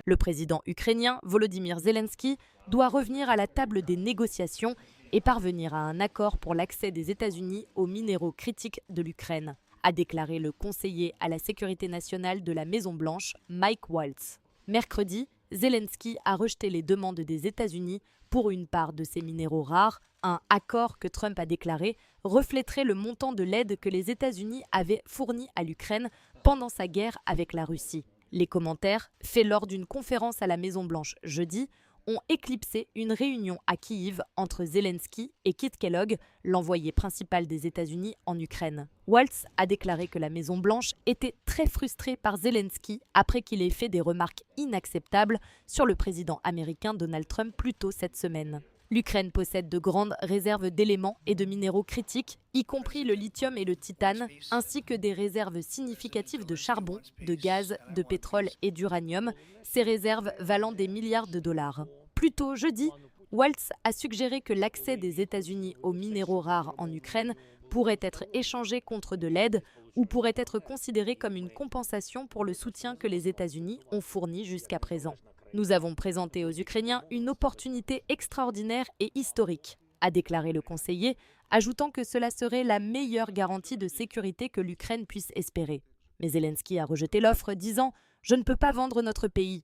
Le président ukrainien Volodymyr Zelensky doit revenir à la table des négociations et parvenir à un accord pour l'accès des États-Unis aux minéraux critiques de l'Ukraine, a déclaré le conseiller à la sécurité nationale de la Maison-Blanche, Mike Waltz. Mercredi, Zelensky a rejeté les demandes des États-Unis pour une part de ces minéraux rares. Un accord que Trump a déclaré reflèterait le montant de l'aide que les États-Unis avaient fournie à l'Ukraine pendant sa guerre avec la Russie. Les commentaires, faits lors d'une conférence à la Maison-Blanche jeudi, ont éclipsé une réunion à Kiev entre Zelensky et Kit Kellogg, l'envoyé principal des États-Unis en Ukraine. Waltz a déclaré que la Maison-Blanche était très frustrée par Zelensky après qu'il ait fait des remarques inacceptables sur le président américain Donald Trump plus tôt cette semaine. L'Ukraine possède de grandes réserves d'éléments et de minéraux critiques, y compris le lithium et le titane, ainsi que des réserves significatives de charbon, de gaz, de pétrole et d'uranium, ces réserves valant des milliards de dollars. Plus tôt jeudi, Waltz a suggéré que l'accès des États-Unis aux minéraux rares en Ukraine pourrait être échangé contre de l'aide ou pourrait être considéré comme une compensation pour le soutien que les États-Unis ont fourni jusqu'à présent. Nous avons présenté aux Ukrainiens une opportunité extraordinaire et historique, a déclaré le conseiller, ajoutant que cela serait la meilleure garantie de sécurité que l'Ukraine puisse espérer. Mais Zelensky a rejeté l'offre, disant « Je ne peux pas vendre notre pays.